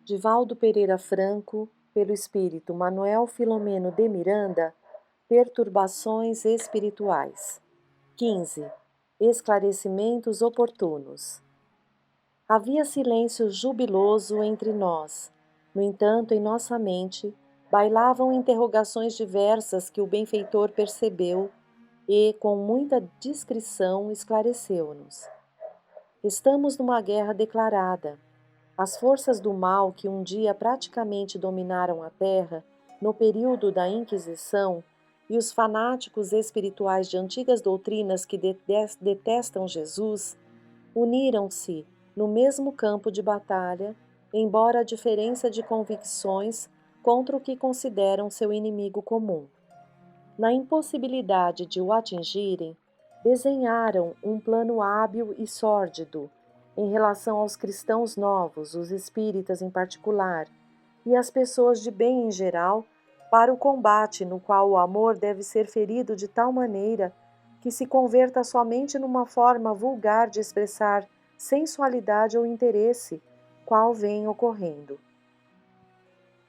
Divaldo Pereira Franco, pelo espírito Manuel Filomeno de Miranda, Perturbações espirituais. 15. Esclarecimentos oportunos. Havia silêncio jubiloso entre nós. No entanto, em nossa mente, bailavam interrogações diversas que o benfeitor percebeu e, com muita discrição, esclareceu-nos. Estamos numa guerra declarada. As forças do mal que um dia praticamente dominaram a Terra, no período da Inquisição, e os fanáticos espirituais de antigas doutrinas que detestam Jesus, uniram-se no mesmo campo de batalha, embora a diferença de convicções contra o que consideram seu inimigo comum. Na impossibilidade de o atingirem, desenharam um plano hábil e sórdido em relação aos cristãos novos, os espíritas em particular, e as pessoas de bem em geral, para o combate no qual o amor deve ser ferido de tal maneira que se converta somente numa forma vulgar de expressar sensualidade ou interesse, qual vem ocorrendo.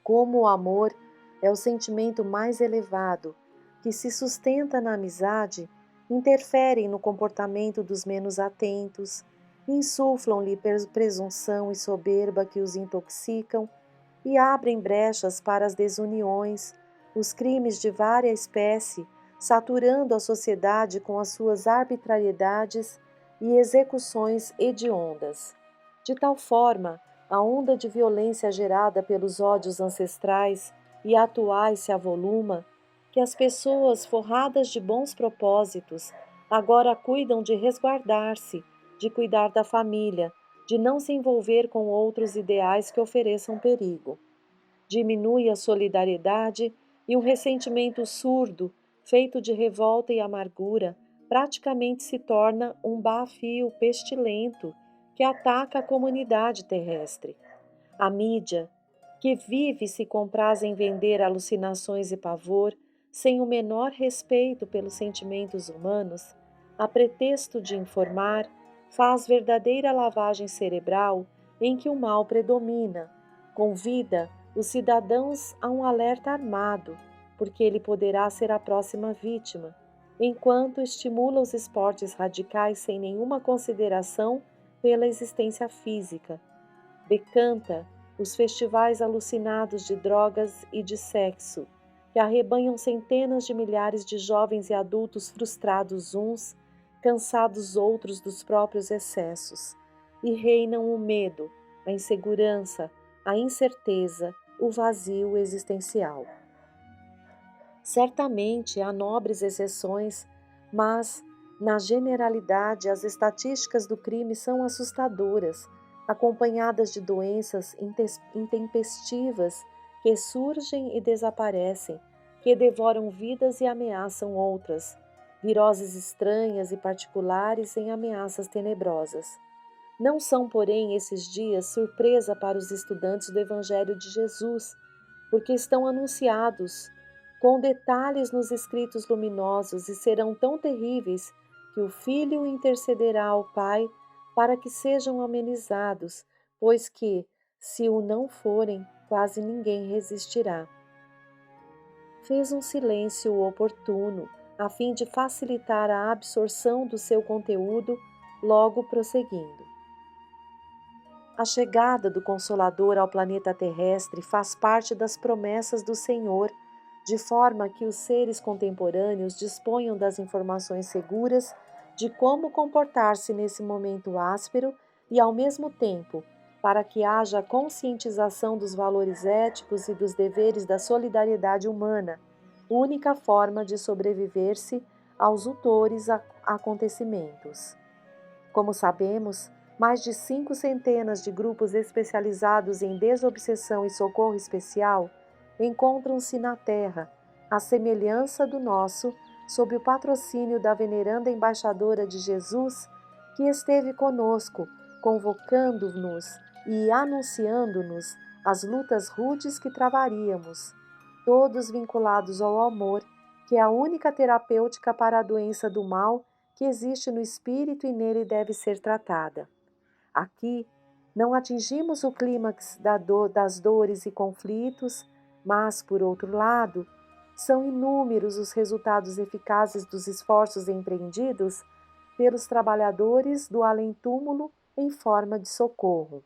Como o amor é o sentimento mais elevado, que se sustenta na amizade, interferem no comportamento dos menos atentos, insuflam-lhe presunção e soberba que os intoxicam e abrem brechas para as desuniões, os crimes de várias espécie, saturando a sociedade com as suas arbitrariedades e execuções hediondas. De tal forma, a onda de violência gerada pelos ódios ancestrais e atuais se avoluma, que as pessoas forradas de bons propósitos agora cuidam de resguardar-se, de cuidar da família, de não se envolver com outros ideais que ofereçam perigo. Diminui a solidariedade e um ressentimento surdo, feito de revolta e amargura, praticamente se torna um bafio pestilento que ataca a comunidade terrestre. A mídia, que vive e se compraz em vender alucinações e pavor, sem o menor respeito pelos sentimentos humanos, a pretexto de informar, faz verdadeira lavagem cerebral em que o mal predomina, convida os cidadãos a um alerta armado, porque ele poderá ser a próxima vítima, enquanto estimula os esportes radicais sem nenhuma consideração pela existência física, decanta os festivais alucinados de drogas e de sexo, que arrebanham centenas de milhares de jovens e adultos frustrados uns, cansados outros dos próprios excessos, e reinam o medo, a insegurança, a incerteza, o vazio existencial. Certamente há nobres exceções, mas, na generalidade, as estatísticas do crime são assustadoras, acompanhadas de doenças intempestivas que surgem e desaparecem, que devoram vidas e ameaçam outras, viroses estranhas e particulares em ameaças tenebrosas. Não são, porém, esses dias surpresa para os estudantes do Evangelho de Jesus, porque estão anunciados com detalhes nos escritos luminosos e serão tão terríveis que o Filho intercederá ao Pai para que sejam amenizados, pois que, se o não forem, quase ninguém resistirá. Fez um silêncio oportuno, a fim de facilitar a absorção do seu conteúdo, logo prosseguindo. A chegada do Consolador ao planeta terrestre faz parte das promessas do Senhor, de forma que os seres contemporâneos disponham das informações seguras de como comportar-se nesse momento áspero e, ao mesmo tempo, para que haja conscientização dos valores éticos e dos deveres da solidariedade humana, única forma de sobreviver-se aos utores acontecimentos. Como sabemos, mais de 5 centenas de grupos especializados em desobsessão e socorro especial encontram-se na Terra, à semelhança do nosso, sob o patrocínio da veneranda embaixadora de Jesus, que esteve conosco, convocando-nos e anunciando-nos as lutas rudes que travaríamos, todos vinculados ao amor, que é a única terapêutica para a doença do mal que existe no espírito e nele deve ser tratada. Aqui, Não atingimos o clímax das dores e conflitos, mas, por outro lado, são inúmeros os resultados eficazes dos esforços empreendidos pelos trabalhadores do além-túmulo em forma de socorro.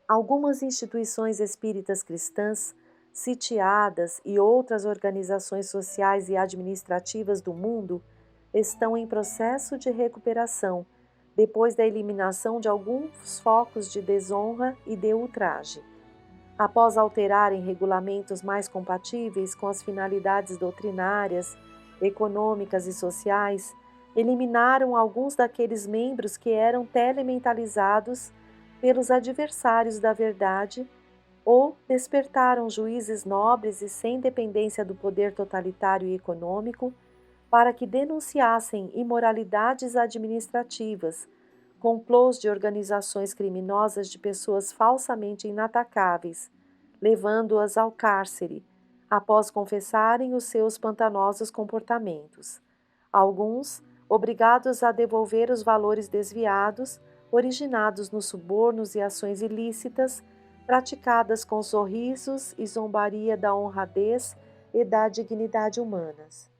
Algumas instituições espíritas cristãs, sitiadas e outras organizações sociais e administrativas do mundo estão em processo de recuperação depois da eliminação de alguns focos de desonra e de ultraje. Após alterarem regulamentos mais compatíveis com as finalidades doutrinárias, econômicas e sociais, eliminaram alguns daqueles membros que eram telementalizados pelos adversários da verdade ou despertaram juízes nobres e sem dependência do poder totalitário e econômico para que denunciassem imoralidades administrativas, complôs de organizações criminosas de pessoas falsamente inatacáveis, levando-as ao cárcere, após confessarem os seus pantanosos comportamentos. Alguns, obrigados a devolver os valores desviados, originados nos subornos e ações ilícitas, praticadas com sorrisos e zombaria da honradez e da dignidade humanas.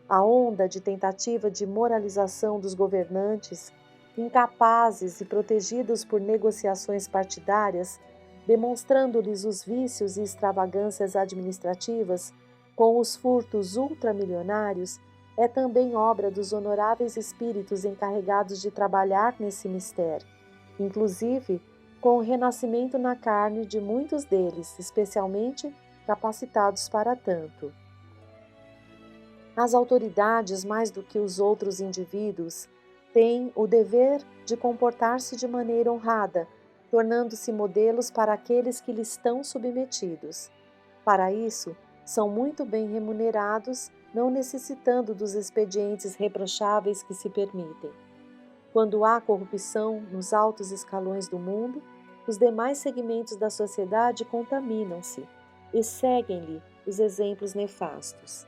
A onda de tentativa de moralização dos governantes, incapazes e protegidos por negociações partidárias, demonstrando-lhes os vícios e extravagâncias administrativas, com os furtos ultramilionários, é também obra dos honoráveis espíritos encarregados de trabalhar nesse mistério, inclusive com o renascimento na carne de muitos deles, especialmente capacitados para tanto. As autoridades, mais do que os outros indivíduos, têm o dever de comportar-se de maneira honrada, tornando-se modelos para aqueles que lhes estão submetidos. Para isso, são muito bem remunerados, não necessitando dos expedientes reprocháveis que se permitem. Quando há corrupção nos altos escalões do mundo, os demais segmentos da sociedade contaminam-se e seguem-lhe os exemplos nefastos.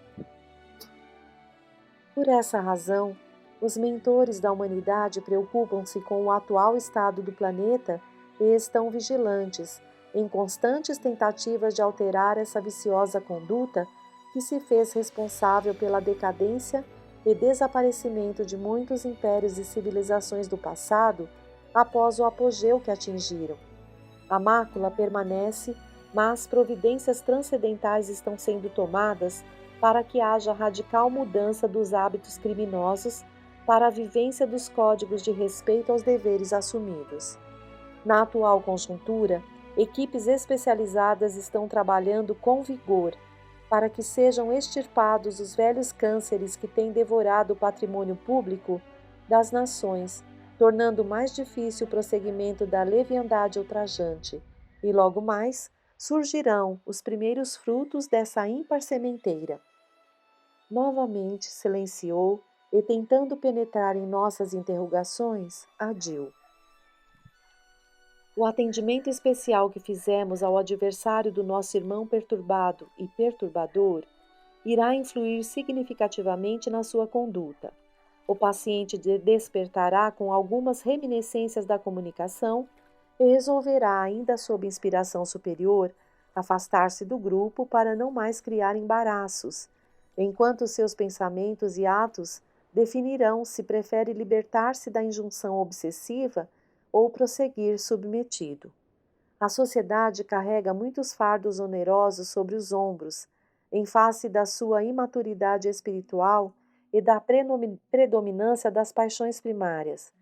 Por essa razão, os mentores da humanidade preocupam-se com o atual estado do planeta e estão vigilantes, em constantes tentativas de alterar essa viciosa conduta que se fez responsável pela decadência e desaparecimento de muitos impérios e civilizações do passado após o apogeu que atingiram. A mácula permanece, mas providências transcendentais estão sendo tomadas para que haja radical mudança dos hábitos criminosos para a vivência dos códigos de respeito aos deveres assumidos. Na atual conjuntura, equipes especializadas estão trabalhando com vigor para que sejam extirpados os velhos cânceres que têm devorado o patrimônio público das nações, tornando mais difícil o prosseguimento da leviandade ultrajante, e logo mais surgirão os primeiros frutos dessa ímpar sementeira. Novamente silenciou e, tentando penetrar em nossas interrogações, adiu. O atendimento especial que fizemos ao adversário do nosso irmão perturbado e perturbador irá influir significativamente na sua conduta. O paciente despertará com algumas reminiscências da comunicação e resolverá, ainda sob inspiração superior, afastar-se do grupo para não mais criar embaraços, enquanto seus pensamentos e atos definirão se prefere libertar-se da injunção obsessiva ou prosseguir submetido. A sociedade carrega muitos fardos onerosos sobre os ombros, em face da sua imaturidade espiritual e da predominância das paixões primárias.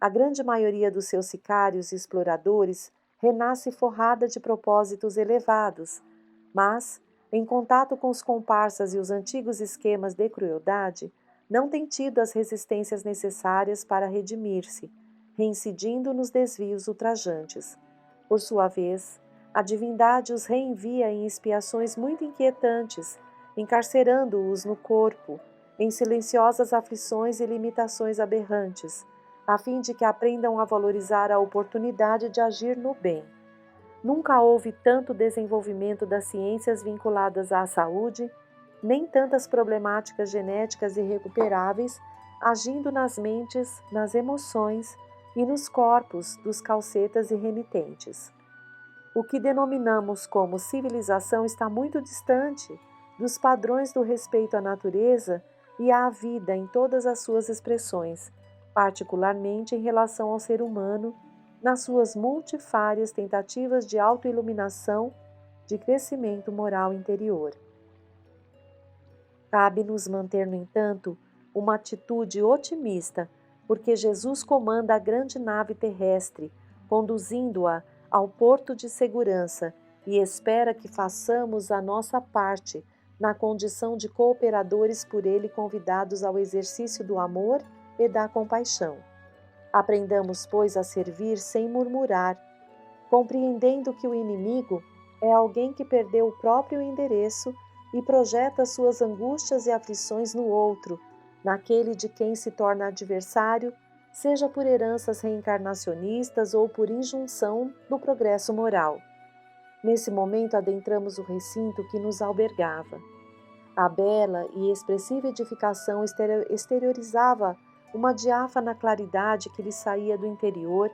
A grande maioria dos seus sicários e exploradores renasce forrada de propósitos elevados, mas, em contato com os comparsas e os antigos esquemas de crueldade, não tem tido as resistências necessárias para redimir-se, reincidindo nos desvios ultrajantes. Por sua vez, a divindade os reenvia em expiações muito inquietantes, encarcerando-os no corpo, em silenciosas aflições e limitações aberrantes, a fim de que aprendam a valorizar a oportunidade de agir no bem. Nunca houve tanto desenvolvimento das ciências vinculadas à saúde, nem tantas problemáticas genéticas irrecuperáveis agindo nas mentes, nas emoções e nos corpos dos calcetas e renitentes. O que denominamos como civilização está muito distante dos padrões do respeito à natureza e à vida em todas as suas expressões, particularmente em relação ao ser humano, nas suas multifárias tentativas de autoiluminação, de crescimento moral interior. Cabe-nos manter, no entanto, uma atitude otimista, porque Jesus comanda a grande nave terrestre, conduzindo-a ao porto de segurança e espera que façamos a nossa parte na condição de cooperadores por ele convidados ao exercício do amor e da compaixão. Aprendamos, pois, a servir sem murmurar, compreendendo que o inimigo é alguém que perdeu o próprio endereço e projeta suas angústias e aflições no outro, naquele de quem se torna adversário, seja por heranças reencarnacionistas ou por injunção do progresso moral. Nesse momento adentramos o recinto que nos albergava. A bela e expressiva edificação exteriorizava uma diáfana claridade que lhe saía do interior,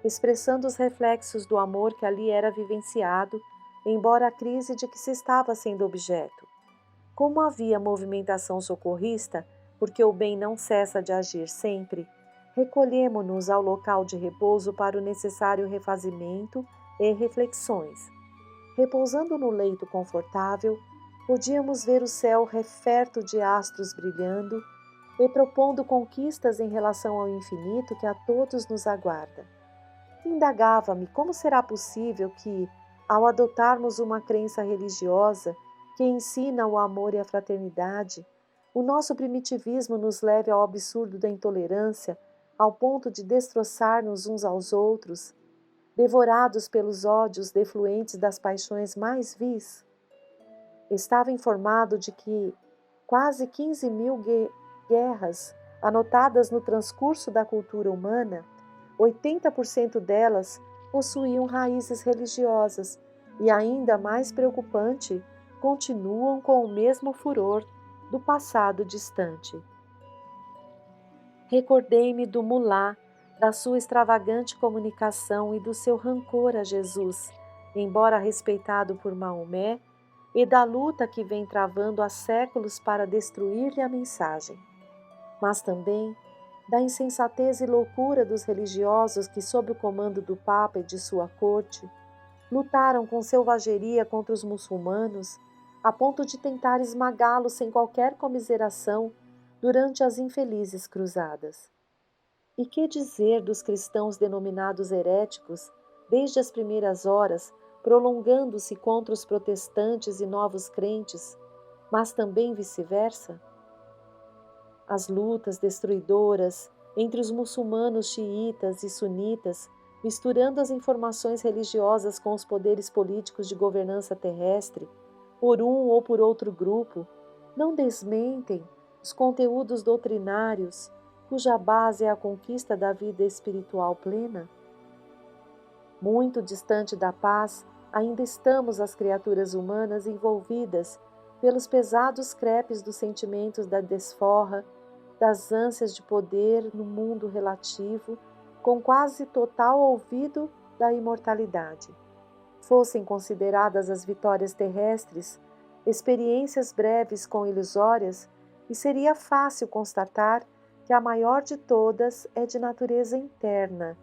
expressando os reflexos do amor que ali era vivenciado, embora a crise de que se estava sendo objeto. Como havia movimentação socorrista, porque o bem não cessa de agir sempre, recolhemo-nos ao local de repouso para o necessário refazimento e reflexões. Repousando no leito confortável, podíamos ver o céu referto de astros brilhando e propondo conquistas em relação ao infinito que a todos nos aguarda. Indagava-me como será possível que, ao adotarmos uma crença religiosa que ensina o amor e a fraternidade, o nosso primitivismo nos leve ao absurdo da intolerância, ao ponto de destroçar-nos uns aos outros, devorados pelos ódios defluentes das paixões mais vis. Estava informado de que quase 15.000 guerras anotadas no transcurso da cultura humana, 80% delas possuíam raízes religiosas e, ainda mais preocupante, continuam com o mesmo furor do passado distante. Recordei-me do mulá, da sua extravagante comunicação e do seu rancor a Jesus, embora respeitado por Maomé, e da luta que vem travando há séculos para destruir-lhe a mensagem. Mas também da insensatez e loucura dos religiosos que, sob o comando do Papa e de sua corte, lutaram com selvageria contra os muçulmanos, a ponto de tentar esmagá-los sem qualquer comiseração durante as infelizes cruzadas. E que dizer dos cristãos denominados heréticos, desde as primeiras horas, prolongando-se contra os protestantes e novos crentes, mas também vice-versa? As lutas destruidoras entre os muçulmanos xiitas e sunitas, misturando as informações religiosas com os poderes políticos de governança terrestre, por um ou por outro grupo, não desmentem os conteúdos doutrinários cuja base é a conquista da vida espiritual plena? Muito distante da paz, ainda estamos as criaturas humanas envolvidas pelos pesados crepes dos sentimentos da desforra, das ânsias de poder no mundo relativo, com quase total olvido da imortalidade. Fossem consideradas as vitórias terrestres, experiências breves com ilusórias, e seria fácil constatar que a maior de todas é de natureza interna,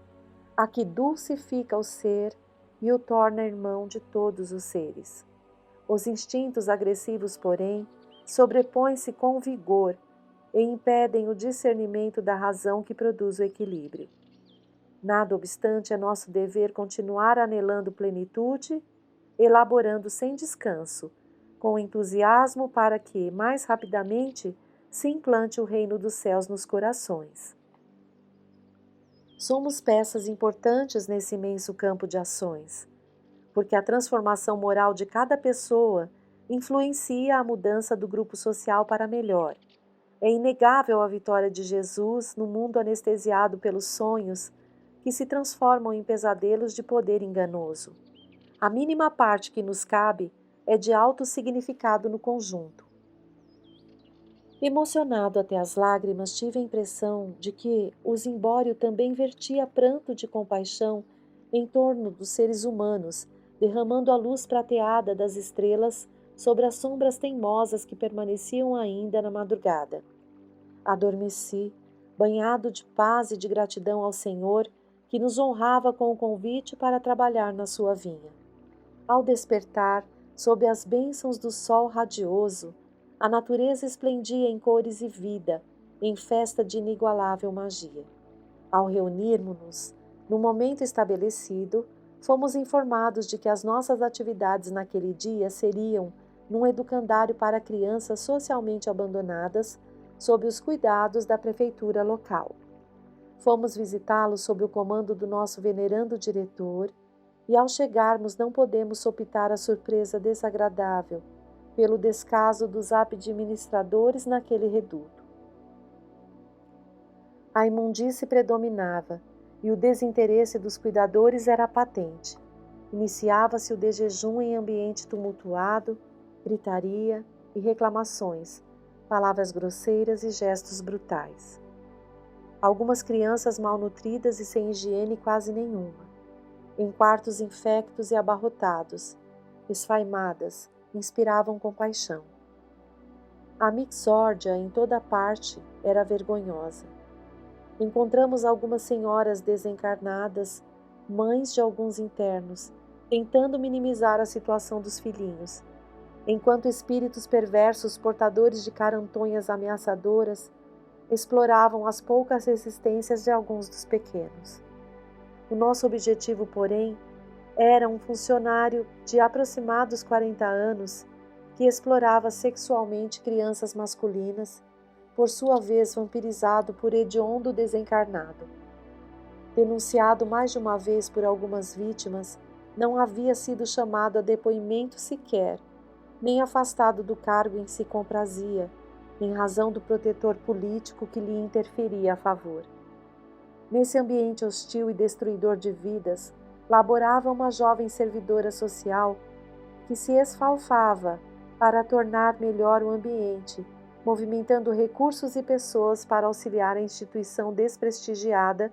a que dulcifica o ser e o torna irmão de todos os seres. Os instintos agressivos, porém, sobrepõem-se com vigor e impedem o discernimento da razão que produz o equilíbrio. Nada obstante, é nosso dever continuar anelando plenitude, elaborando sem descanso, com entusiasmo para que, mais rapidamente, se implante o reino dos céus nos corações. Somos peças importantes nesse imenso campo de ações, porque a transformação moral de cada pessoa influencia a mudança do grupo social para melhor. É inegável a vitória de Jesus no mundo anestesiado pelos sonhos que se transformam em pesadelos de poder enganoso. A mínima parte que nos cabe é de alto significado no conjunto. Emocionado até as lágrimas, tive a impressão de que o zimbório também vertia pranto de compaixão em torno dos seres humanos, derramando a luz prateada das estrelas sobre as sombras teimosas que permaneciam ainda na madrugada. Adormeci, banhado de paz e de gratidão ao Senhor, que nos honrava com o convite para trabalhar na sua vinha. Ao despertar, sob as bênçãos do sol radioso, a natureza esplendia em cores e vida, em festa de inigualável magia. Ao reunirmos-nos, no momento estabelecido, fomos informados de que as nossas atividades naquele dia seriam num educandário para crianças socialmente abandonadas, sob os cuidados da prefeitura local. Fomos visitá-lo sob o comando do nosso venerando diretor, e ao chegarmos não podemos optar a surpresa desagradável pelo descaso dos administradores naquele reduto. A imundície predominava e o desinteresse dos cuidadores era patente. Iniciava-se o desjejum em ambiente tumultuado, gritaria e reclamações, palavras grosseiras e gestos brutais. Algumas crianças malnutridas e sem higiene quase nenhuma, em quartos infectos e abarrotados, esfaimadas, inspiravam compaixão. A mixórdia em toda parte era vergonhosa. Encontramos algumas senhoras desencarnadas, mães de alguns internos, tentando minimizar a situação dos filhinhos, enquanto espíritos perversos portadores de carantonhas ameaçadoras exploravam as poucas resistências de alguns dos pequenos. O nosso objetivo, porém, era um funcionário de aproximados 40 anos que explorava sexualmente crianças masculinas, por sua vez vampirizado por hediondo desencarnado. Denunciado mais de uma vez por algumas vítimas, não havia sido chamado a depoimento sequer, nem afastado do cargo em que se comprazia, em razão do protetor político que lhe interferia a favor. Nesse ambiente hostil e destruidor de vidas, laborava uma jovem servidora social que se esfalfava para tornar melhor o ambiente, movimentando recursos e pessoas para auxiliar a instituição desprestigiada,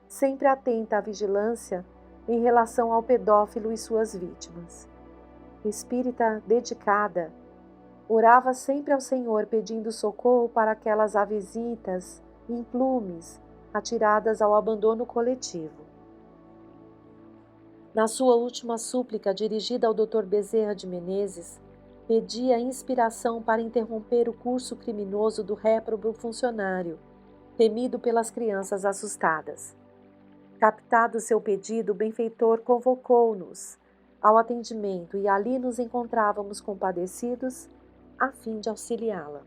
sempre atenta à vigilância em relação ao pedófilo e suas vítimas. Espírita dedicada, orava sempre ao Senhor pedindo socorro para aquelas avesitas, implumes, atiradas ao abandono coletivo. Na sua última súplica dirigida ao Dr. Bezerra de Menezes, pedia inspiração para interromper o curso criminoso do réprobo funcionário, temido pelas crianças assustadas. Captado seu pedido, o benfeitor convocou-nos ao atendimento e ali nos encontrávamos compadecidos a fim de auxiliá-la.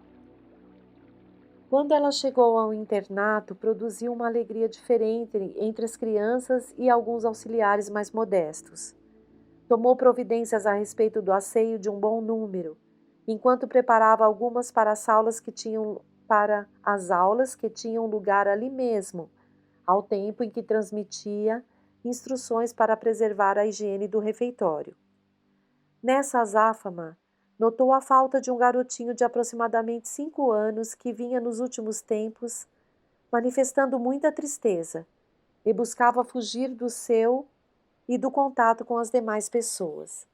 Quando ela chegou ao internato, produziu uma alegria diferente entre as crianças e alguns auxiliares mais modestos. Tomou providências a respeito do asseio de um bom número, enquanto preparava algumas para as aulas que tinham lugar ali mesmo, ao tempo em que transmitia instruções para preservar a higiene do refeitório. Nessa azáfama, notou a falta de um garotinho de aproximadamente 5 anos que vinha nos últimos tempos manifestando muita tristeza e buscava fugir do seu e do contato com as demais pessoas.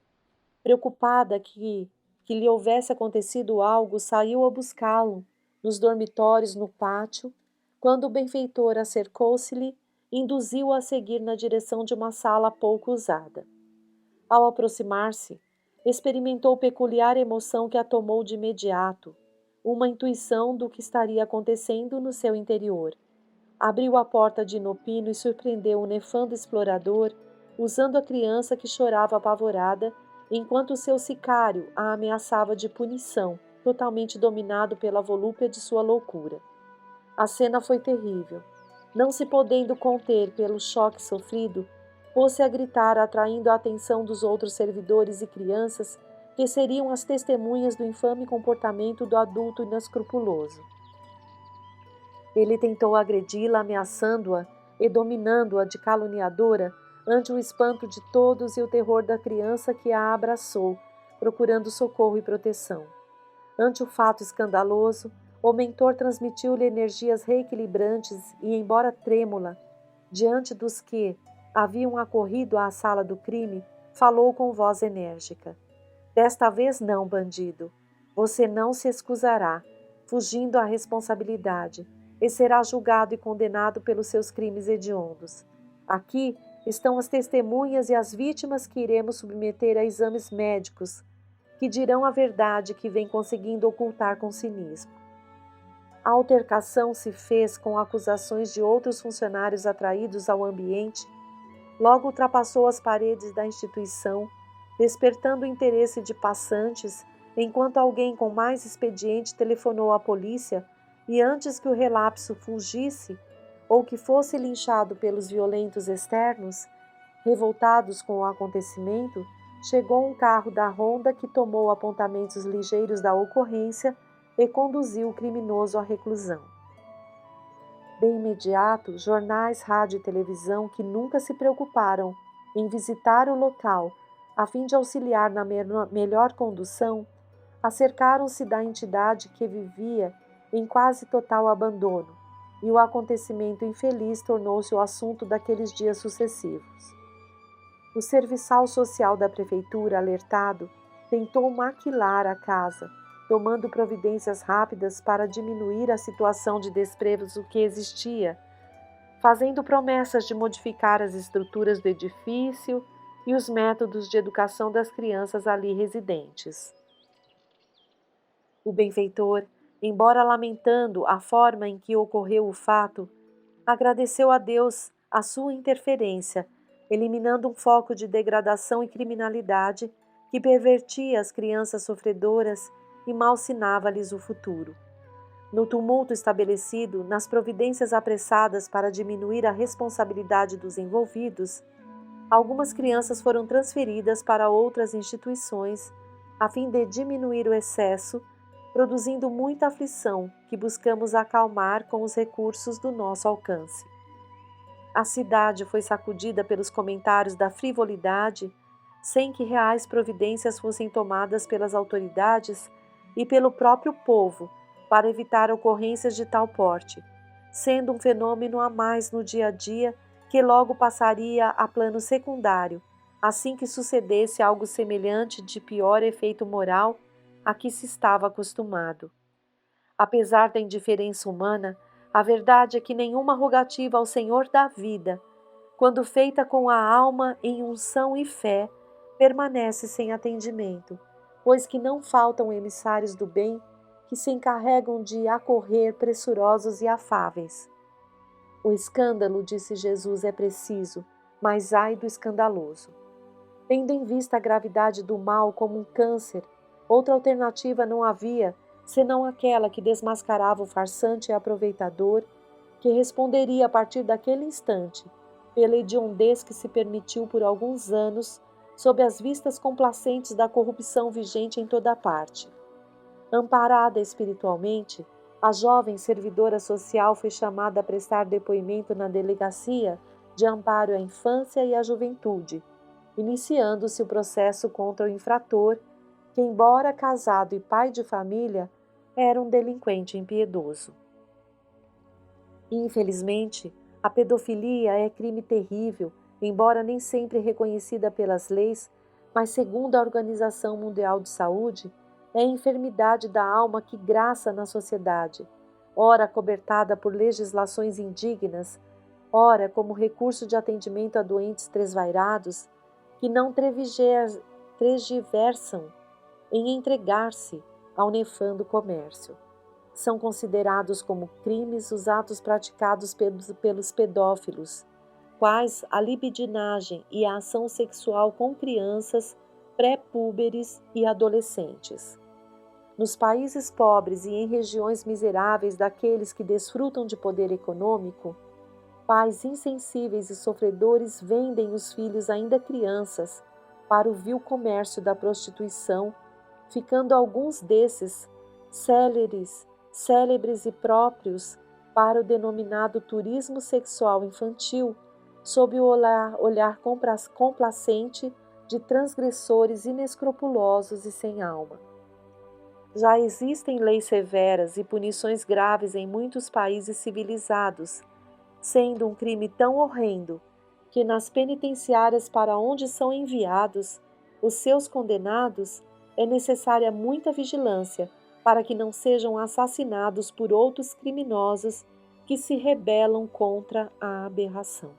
Preocupada que lhe houvesse acontecido algo, saiu a buscá-lo nos dormitórios no pátio, quando o benfeitor acercou-se-lhe e induziu-o a seguir na direção de uma sala pouco usada. Ao aproximar-se, experimentou peculiar emoção que a tomou de imediato, uma intuição do que estaria acontecendo no seu interior. Abriu a porta de inopino e surpreendeu o nefando explorador, usando a criança que chorava apavorada, enquanto seu sicário a ameaçava de punição, totalmente dominado pela volúpia de sua loucura. A cena foi terrível. Não se podendo conter pelo choque sofrido, pôs-se a gritar, atraindo a atenção dos outros servidores e crianças, que seriam as testemunhas do infame comportamento do adulto inescrupuloso. Ele tentou agredi-la, ameaçando-a e dominando-a de caluniadora ante o espanto de todos e o terror da criança que a abraçou, procurando socorro e proteção. Ante o fato escandaloso, O mentor transmitiu-lhe energias reequilibrantes e, embora trêmula, diante dos que haviam acorrido à sala do crime, falou com voz enérgica. Desta vez não, bandido. Você não se excusará, fugindo à responsabilidade, e será julgado e condenado pelos seus crimes hediondos. Aqui estão as testemunhas e as vítimas que iremos submeter a exames médicos, que dirão a verdade que vem conseguindo ocultar com cinismo. A altercação se fez com acusações de outros funcionários atraídos ao ambiente, logo ultrapassou as paredes da instituição, despertando o interesse de passantes, enquanto alguém com mais expediente telefonou à polícia e antes que o relapso fugisse ou que fosse linchado pelos violentos externos, revoltados com o acontecimento, chegou um carro da ronda que tomou apontamentos ligeiros da ocorrência e conduziu o criminoso à reclusão. De imediato, jornais, rádio e televisão que nunca se preocuparam em visitar o local a fim de auxiliar na melhor condução, acercaram-se da entidade que vivia em quase total abandono, e o acontecimento infeliz tornou-se o assunto daqueles dias sucessivos. O serviçal social da prefeitura, alertado, tentou maquilar a casa, tomando providências rápidas para diminuir a situação de desprezo que existia, fazendo promessas de modificar as estruturas do edifício e os métodos de educação das crianças ali residentes. O benfeitor, embora lamentando a forma em que ocorreu o fato, agradeceu a Deus a sua interferência, eliminando um foco de degradação e criminalidade que pervertia as crianças sofredoras e malsinava-lhes o futuro. No tumulto estabelecido, nas providências apressadas para diminuir a responsabilidade dos envolvidos, algumas crianças foram transferidas para outras instituições, a fim de diminuir o excesso, produzindo muita aflição que buscamos acalmar com os recursos do nosso alcance. A cidade foi sacudida pelos comentários da frivolidade, sem que reais providências fossem tomadas pelas autoridades e pelo próprio povo para evitar ocorrências de tal porte, sendo um fenômeno a mais no dia a dia que logo passaria a plano secundário, assim que sucedesse algo semelhante de pior efeito moral a que se estava acostumado. Apesar da indiferença humana, a verdade é que nenhuma rogativa ao Senhor da vida, quando feita com a alma em unção e fé, permanece sem atendimento, pois que não faltam emissários do bem que se encarregam de acorrer pressurosos e afáveis. O escândalo, disse Jesus, é preciso, mas ai do escandaloso. Tendo em vista a gravidade do mal como um câncer, outra alternativa não havia, senão aquela que desmascarava o farsante e aproveitador, que responderia a partir daquele instante, pela hediondez que se permitiu por alguns anos, sob as vistas complacentes da corrupção vigente em toda parte. Amparada espiritualmente, a jovem servidora social foi chamada a prestar depoimento na delegacia de amparo à infância e à juventude, iniciando-se o processo contra o infrator, que, embora casado e pai de família, era um delinquente impiedoso. Infelizmente, a pedofilia é crime terrível, embora nem sempre reconhecida pelas leis, mas segundo a Organização Mundial de Saúde, é a enfermidade da alma que graça na sociedade, ora cobertada por legislações indignas, ora como recurso de atendimento a doentes tresvairados, que não tergiversam em entregar-se ao nefando comércio. São considerados como crimes os atos praticados pelos pedófilos, quais a libidinagem e a ação sexual com crianças, pré-púberes e adolescentes. Nos países pobres e em regiões miseráveis daqueles que desfrutam de poder econômico, pais insensíveis e sofredores vendem os filhos ainda crianças para o vil comércio da prostituição, ficando alguns desses célebres e próprios para o denominado turismo sexual infantil, sob o olhar complacente de transgressores inescrupulosos e sem alma. Já existem leis severas e punições graves em muitos países civilizados, sendo um crime tão horrendo que nas penitenciárias para onde são enviados os seus condenados é necessária muita vigilância para que não sejam assassinados por outros criminosos que se rebelam contra a aberração.